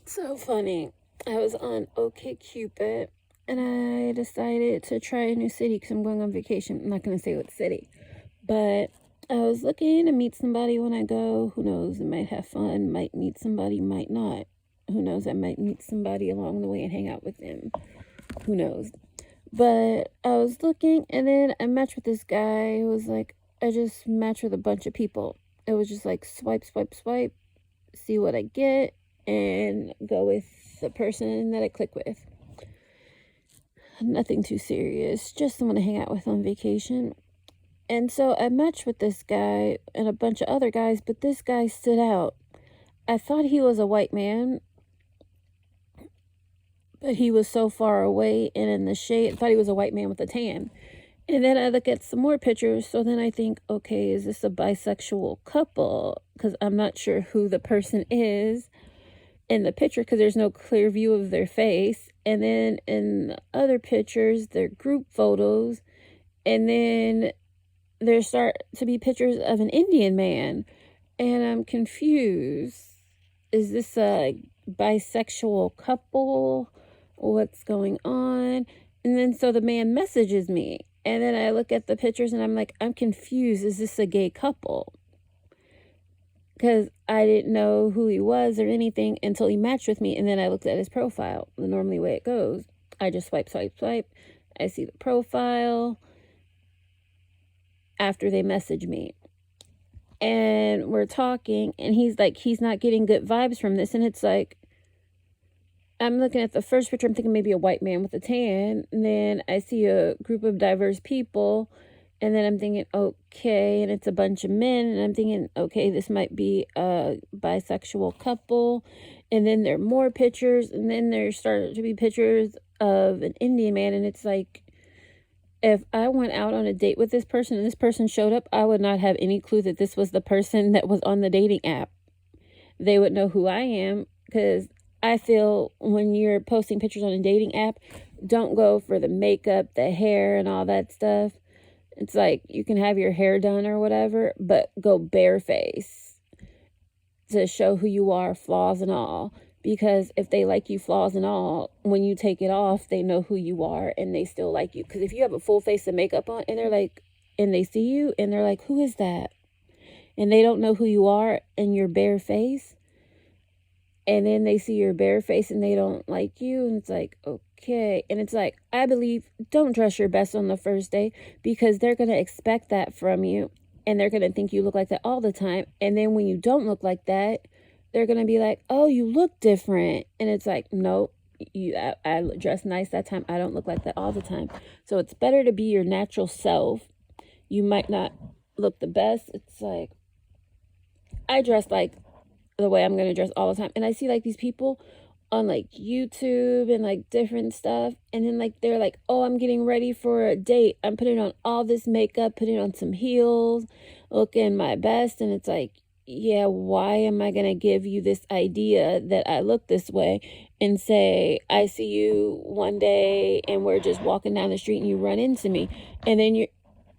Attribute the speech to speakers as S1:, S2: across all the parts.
S1: So funny. I was on OkCupid and I decided to try a new city because I'm going on vacation. I'm not going to say what city, but I was looking to meet somebody when I go. Who knows? I might have fun, might meet somebody, might not. Who knows? I might meet somebody along the way and hang out with them. Who knows? But I was looking and then I matched with this guy who was like, I just matched with a bunch of people. It was just like swipe, swipe, swipe, see what I get, and go with the person that I click with. Nothing too serious, just someone to hang out with on vacation. And so I matched with this guy and a bunch of other guys, but this guy stood out. I thought he was a white man, but he was so far away and in the shade. I thought he was a white man with a tan. And then I look at some more pictures, so then I think, okay, is this a bisexual couple? Because I'm not sure who the person is in the picture because there's no clear view of their face. And then in the other pictures, they're group photos. And then there start to be pictures of an Indian man. And I'm confused. Is this a bisexual couple? What's going on? And then so the man messages me. And then I look at the pictures and I'm like, I'm confused. Is this a gay couple? Because I didn't know who he was or anything until he matched with me. And then I looked at his profile. The normally way it goes. I just swipe, swipe, swipe. I see the profile after they message me. And we're talking. And he's like, he's not getting good vibes from this. And it's like, I'm looking at the first picture. I'm thinking maybe a white man with a tan. And then I see a group of diverse people. And then I'm thinking, okay, and it's a bunch of men. And I'm thinking, okay, this might be a bisexual couple. And then there are more pictures. And then there started to be pictures of an Indian man. And it's like, if I went out on a date with this person and this person showed up, I would not have any clue that this was the person that was on the dating app. They would know who I am because I feel when you're posting pictures on a dating app, don't go for the makeup, the hair, and all that stuff. It's like you can have your hair done or whatever, but go bareface to show who you are, flaws and all. Because if they like you, flaws and all, when you take it off, they know who you are and they still like you. Because if you have a full face of makeup on and they're like, and they see you and they're like, who is that? And they don't know who you are and your bare face. And then they see your bare face and they don't like you. And it's like, okay. And it's like, I believe, don't dress your best on the first day because they're going to expect that from you. And they're going to think you look like that all the time. And then when you don't look like that, they're going to be like, oh, you look different. And it's like, no, I dress nice that time. I don't look like that all the time. So it's better to be your natural self. You might not look the best. It's like, I dress like the way I'm going to dress all the time. And I see like these people on like YouTube and like different stuff. And then like they're like, oh, I'm getting ready for a date. I'm putting on all this makeup, putting on some heels, looking my best. And it's like, yeah, why am I going to give you this idea that I look this way and say, I see you one day and we're just walking down the street and you run into me. And then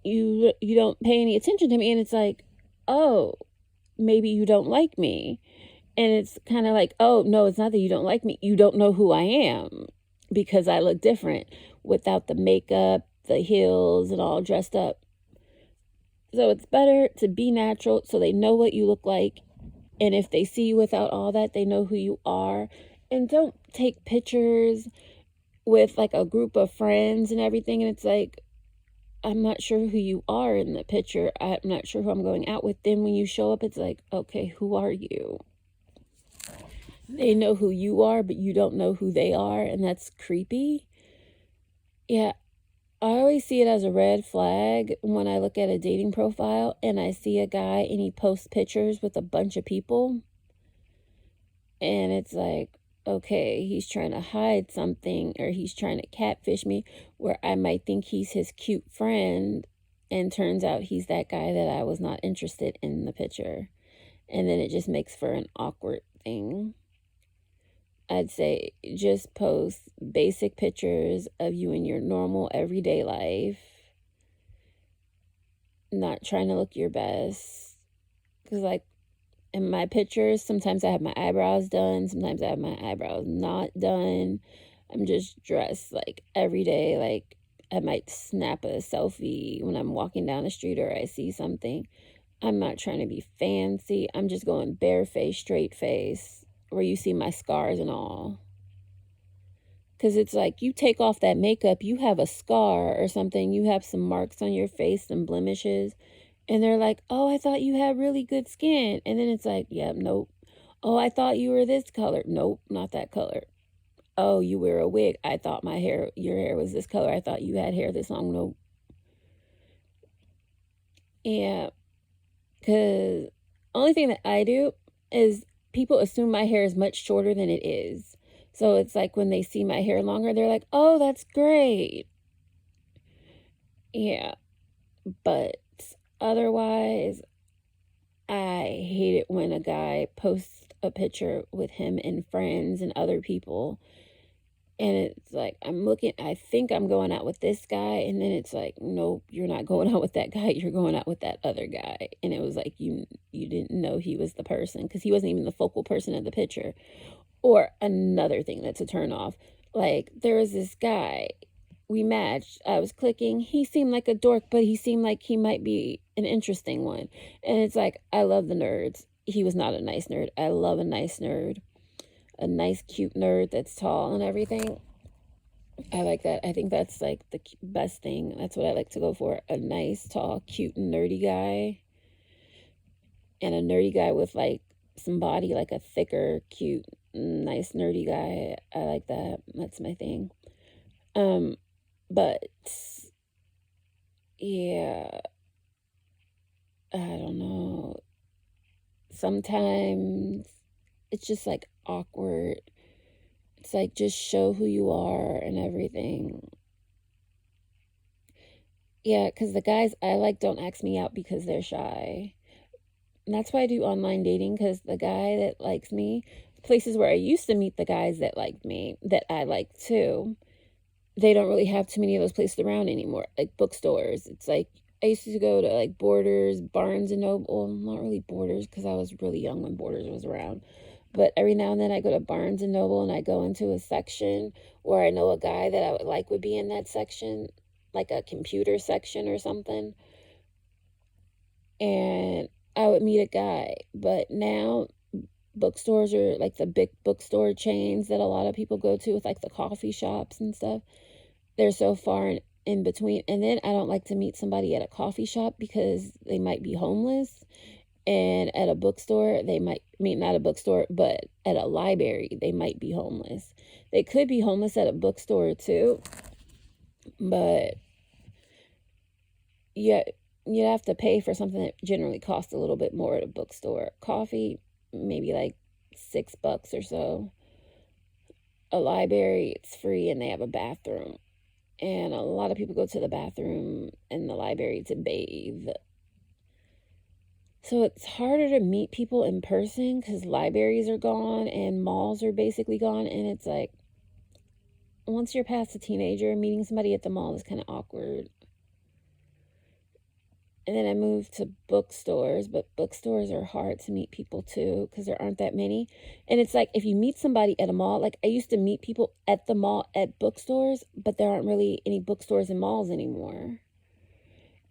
S1: you don't pay any attention to me. And it's like, oh, maybe you don't like me. And it's kind of like, oh, no, it's not that you don't like me. You don't know who I am because I look different without the makeup, the heels, and all dressed up. So it's better to be natural so they know what you look like. And if they see you without all that, they know who you are. And don't take pictures with like a group of friends and everything. And it's like, I'm not sure who you are in the picture. I'm not sure who I'm going out with. Then when you show up, it's like, okay, who are you? They know who you are, but you don't know who they are, and that's creepy. Yeah, I always see it as a red flag when I look at a dating profile and I see a guy and he posts pictures with a bunch of people. And it's like, okay, he's trying to hide something or he's trying to catfish me where I might think he's his cute friend and turns out he's that guy that I was not interested in the picture. And then it just makes for an awkward thing. I'd say just post basic pictures of you in your normal everyday life. Not trying to look your best. Because, like, in my pictures, sometimes I have my eyebrows done, sometimes I have my eyebrows not done. I'm just dressed like every day. Like I might snap a selfie when I'm walking down the street or I see something. I'm not trying to be fancy. I'm just going bare face, straight face, where you see my scars and all. Because it's like you take off that makeup, you have a scar or something, you have some marks on your face, some blemishes, and they're like, oh, I thought you had really good skin. And then it's like, yeah, nope. Oh, I thought you were this color. Nope, not that color. Oh, you wear a wig. I thought your hair was this color. I thought you had hair this long. Nope. Yeah, because only thing that I do is people assume my hair is much shorter than it is. So it's like when they see my hair longer, they're like, oh, that's great. Yeah, but otherwise, I hate it when a guy posts a picture with him and friends and other people. And it's like, I think I'm going out with this guy. And then it's like, nope, you're not going out with that guy. You're going out with that other guy. And it was like, you didn't know he was the person because he wasn't even the focal person of the picture. Or another thing that's a turn off. Like, there was this guy, we matched. I was clicking. He seemed like a dork, but he seemed like he might be an interesting one. And it's like, I love the nerds. He was not a nice nerd. I love a nice nerd. A nice, cute nerd that's tall and everything. I like that. I think that's like the best thing. That's what I like to go for. A nice, tall, cute, nerdy guy. And a nerdy guy with like some body, like a thicker, cute, nice, nerdy guy. I like that. That's my thing. But yeah, I don't know. Sometimes it's just like awkward. It's like just show who you are and everything. Yeah, because the guys I like don't ask me out because they're shy. And that's why I do online dating, because the guy that likes me, places where I used to meet the guys that liked me, that I like too, they don't really have too many of those places around anymore, like bookstores. It's like I used to go to like Borders, Barnes and Noble. Well, not really Borders because I was really young when Borders was around. But every now and then I go to Barnes and Noble and I go into a section where I know a guy that I would like would be in that section, like a computer section or something. And I would meet a guy. But now bookstores are like the big bookstore chains that a lot of people go to with like the coffee shops and stuff. They're so far in between. And then I don't like to meet somebody at a coffee shop because they might be homeless. And at a bookstore, they might, I mean, not a bookstore, but at a library, they might be homeless. They could be homeless at a bookstore too, but yeah, you have to pay for something that generally costs a little bit more at a bookstore. Coffee, maybe like $6 or so. A library, it's free and they have a bathroom. And a lot of people go to the bathroom in the library to bathe. So it's harder to meet people in person because libraries are gone and malls are basically gone. And it's like, once you're past a teenager, meeting somebody at the mall is kind of awkward. And then I moved to bookstores, but bookstores are hard to meet people too because there aren't that many. And it's like if you meet somebody at a mall, like I used to meet people at the mall at bookstores, but there aren't really any bookstores and malls anymore.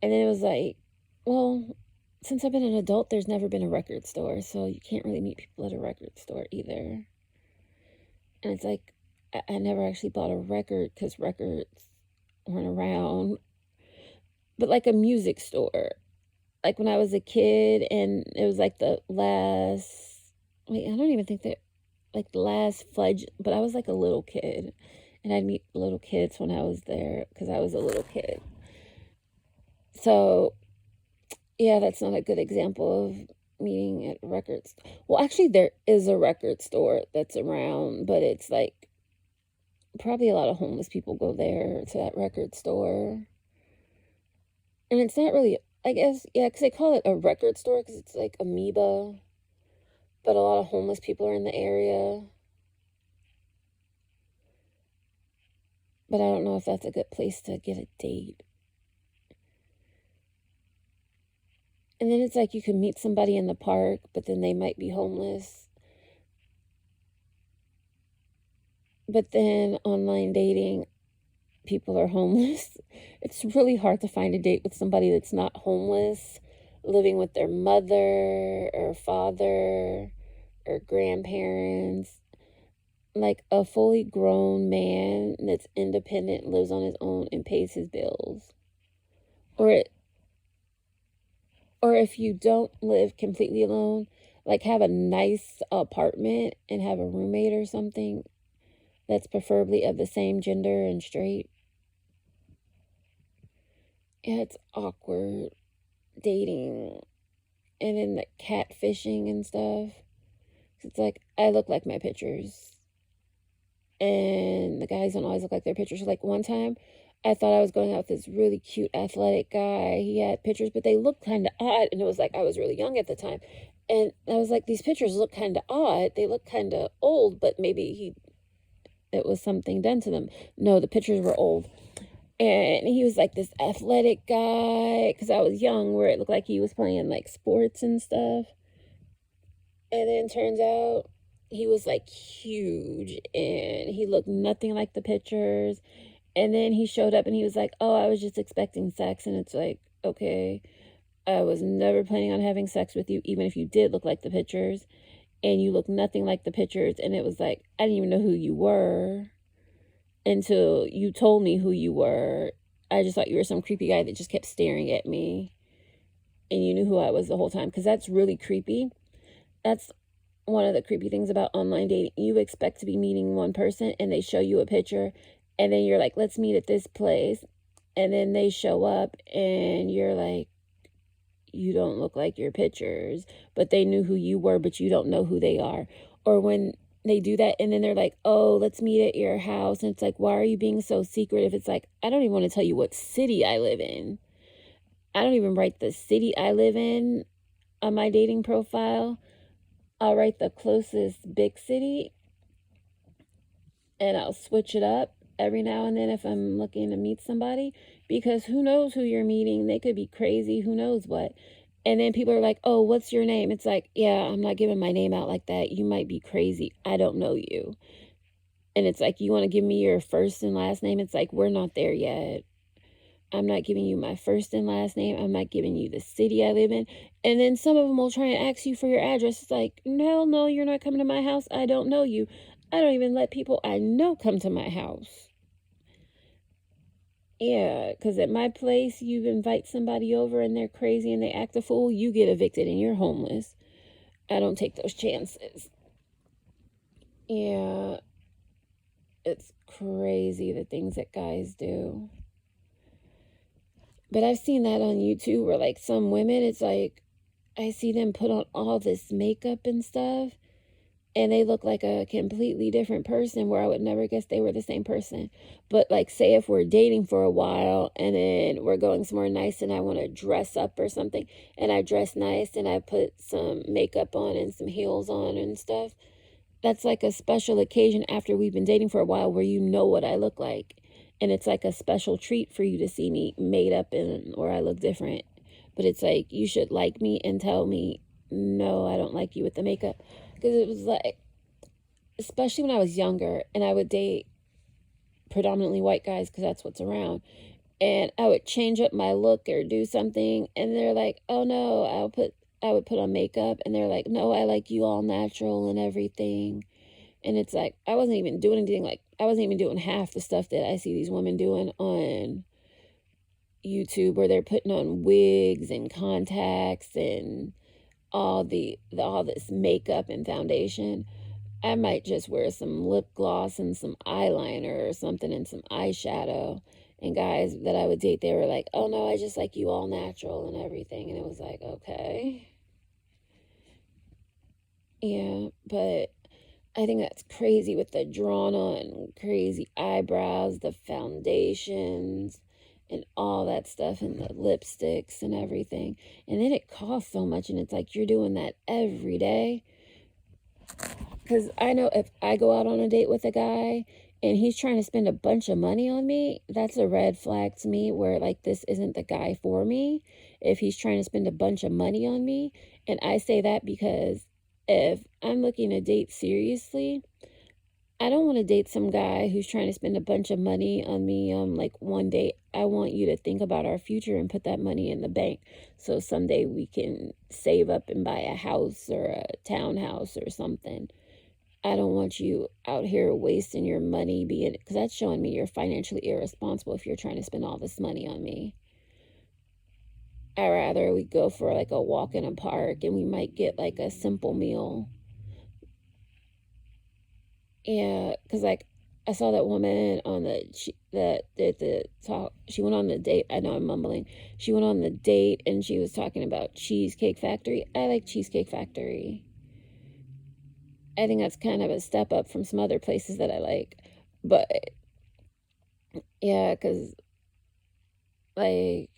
S1: And then it was like, well, since I've been an adult, there's never been a record store, so you can't really meet people at a record store either. And it's like, I never actually bought a record because records weren't around, but like a music store. Like when I was a kid, and it was like the last, wait, I don't even think that, like the last fledge, but I was like a little kid, and I'd meet little kids when I was there because I was a little kid. So yeah, that's not a good example of meeting at records. Well, actually, there is a record store that's around, but it's like probably a lot of homeless people go there to that record store. And it's not really, I guess, yeah, because they call it a record store because it's like amoeba, but a lot of homeless people are in the area. But I don't know if that's a good place to get a date. And then it's like you can meet somebody in the park, but then they might be homeless. But then online dating, people are homeless. It's really hard to find a date with somebody that's not homeless, living with their mother or father or grandparents. Like a fully grown man that's independent, lives on his own, and pays his bills. Or or if you don't live completely alone, like have a nice apartment and have a roommate or something that's preferably of the same gender and straight. Yeah, it's awkward dating and then the catfishing and stuff. It's like I look like my pictures, and the guys don't always look like their pictures. Like one time, I thought I was going out with this really cute athletic guy. He had pictures, but they looked kind of odd, and it was like I was really young at the time, and I was like, these pictures look kind of odd. They look kind of old, but maybe it was something done to them. No, the pictures were old. And he was like this athletic guy, because I was young, where it looked like he was playing like sports and stuff. And then turns out he was like huge and he looked nothing like the pictures. And then he showed up and he was like, "Oh, I was just expecting sex." And it's like, okay, I was never planning on having sex with you, even if you did look like the pictures. And you look nothing like the pictures. And it was like, I didn't even know who you were until you told me who you were. I just thought you were some creepy guy that just kept staring at me. And you knew who I was the whole time. Because that's really creepy. That's one of the creepy things about online dating. You expect to be meeting one person and they show you a picture and then you're like, let's meet at this place. And then they show up and you're like, you don't look like your pictures, but they knew who you were, but you don't know who they are. Or when they do that and then they're like, oh, let's meet at your house. And it's like, why are you being so secretive? It's like, I don't even want to tell you what city I live in. I don't even write the city I live in on my dating profile. I'll write the closest big city and I'll switch it up every now and then if I'm looking to meet somebody, because who knows who you're meeting? They could be crazy, who knows what. And then people are like, oh, what's your name? It's like, yeah, I'm not giving my name out like that. You might be crazy. I don't know you. And it's like, you want to give me your first and last name? It's like, we're not there yet. I'm not giving you my first and last name. I'm not giving you the city I live in. And then some of them will try and ask you for your address. It's like, no, you're not coming to my house. I don't know you. I don't even let people I know come to my house. Yeah, because at my place, you invite somebody over and they're crazy and they act a fool, you get evicted and you're homeless. I don't take those chances. Yeah, it's crazy the things that guys do. But I've seen that on YouTube where, like, some women, it's like, I see them put on all this makeup and stuff, and they look like a completely different person where I would never guess they were the same person. But, like, say if we're dating for a while and then we're going somewhere nice and I want to dress up or something, and I dress nice and I put some makeup on and some heels on and stuff, that's like a special occasion after we've been dating for a while where you know what I look like. And it's like a special treat for you to see me made up and or I look different. But it's like, you should like me and tell me, no, I don't like you with the makeup. Because it was like, especially when I was younger and I would date predominantly white guys because that's what's around. And I would change up my look or do something. And they're like, oh no, I would put on makeup. And they're like, no, I like you all natural and everything. And it's like, I wasn't even doing anything. Like, I wasn't even doing half the stuff that I see these women doing on YouTube, where they're putting on wigs and contacts and all this makeup and foundation. I might just wear some lip gloss and some eyeliner or something and some eyeshadow. And guys that I would date, they were like, oh no, I just like you all natural and everything. And it was like, okay. Yeah, but I think that's crazy with the drawn on crazy eyebrows, the foundations, and all that stuff, and the lipsticks and everything. And then it costs so much, and it's like you're doing that every day. Because I know if I go out on a date with a guy and he's trying to spend a bunch of money on me, that's a red flag to me where like this isn't the guy for me. If he's trying to spend a bunch of money on me, and I say that because if I'm looking to date seriously, I don't want to date some guy who's trying to spend a bunch of money on me on like one date. I want you to think about our future and put that money in the bank so someday we can save up and buy a house or a townhouse or something. I don't want you out here wasting your money being, because that's showing me you're financially irresponsible if you're trying to spend all this money on me. I'd rather we go for like a walk in a park and we might get like a simple meal. Yeah, because like I saw that woman on that did the talk. She went on the date. I know I'm mumbling. She went on the date and she was talking about Cheesecake Factory. I like Cheesecake Factory. I think that's kind of a step up from some other places that I like. But yeah, because like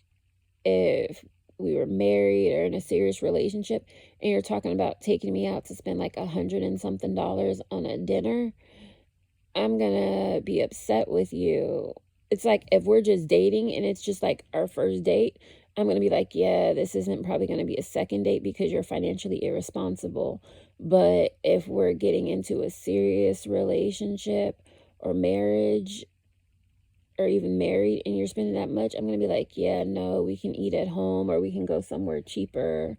S1: if we were married or in a serious relationship and you're talking about taking me out to spend like $100 and something on a dinner, I'm gonna be upset with you. It's like if we're just dating and it's just like our first date, I'm gonna be like, yeah, this isn't probably gonna be a second date because you're financially irresponsible. But if we're getting into a serious relationship or marriage or even married and you're spending that much, I'm gonna be like, yeah, no, we can eat at home or we can go somewhere cheaper.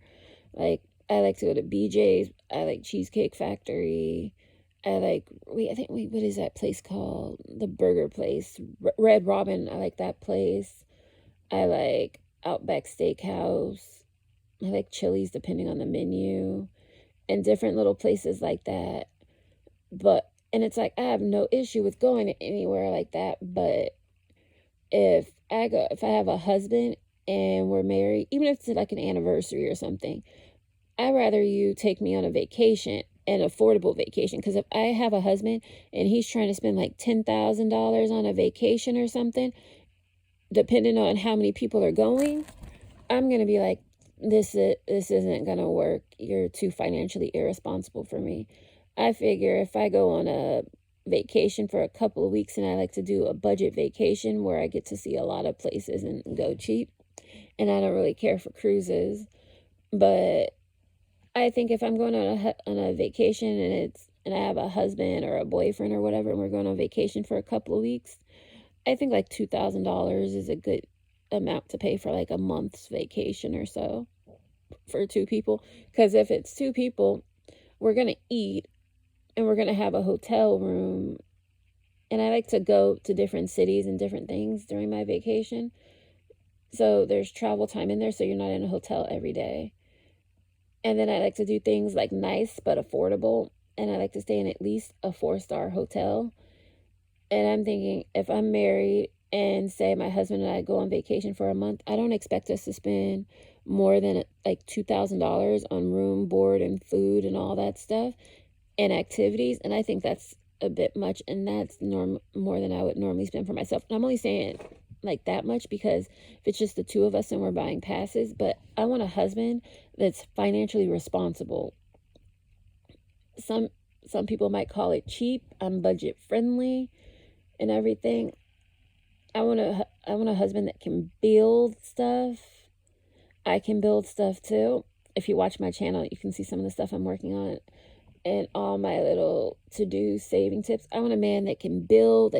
S1: Like I like to go to BJ's. I like Cheesecake Factory. I like, what is that place called? The burger place. Red Robin, I like that place. I like Outback Steakhouse. I like Chili's, depending on the menu. And different little places like that. And it's like, I have no issue with going anywhere like that. But if I have a husband and we're married, even if it's like an anniversary or something, I'd rather you take me on a vacation, an affordable vacation. Because if I have a husband and he's trying to spend like $10,000 on a vacation or something, depending on how many people are going, I'm going to be like, this isn't going to work. You're too financially irresponsible for me. I figure if I go on a vacation for a couple of weeks and I like to do a budget vacation where I get to see a lot of places and go cheap, and I don't really care for cruises, but I think if I'm going on a vacation and I have a husband or a boyfriend or whatever and we're going on vacation for a couple of weeks, I think like $2,000 is a good amount to pay for like a month's vacation or so for two people. Because if it's two people, we're going to eat and we're going to have a hotel room. And I like to go to different cities and different things during my vacation. So there's travel time in there, so you're not in a hotel every day. And then I like to do things like nice but affordable. And I like to stay in at least a 4-star hotel. And I'm thinking, if I'm married and say my husband and I go on vacation for a month, I don't expect us to spend more than like $2,000 on room, board, and food and all that stuff and activities. And I think that's a bit much. And that's more than I would normally spend for myself. And I'm only saying like that much because if it's just the two of us and we're buying passes, but I want a husband that's financially responsible. Some people might call it cheap. I'm budget friendly and everything. I want a husband that can build stuff. I can build stuff too. If you watch my channel, you can see some of the stuff I'm working on and all my little to-do saving tips. I want a man that can build,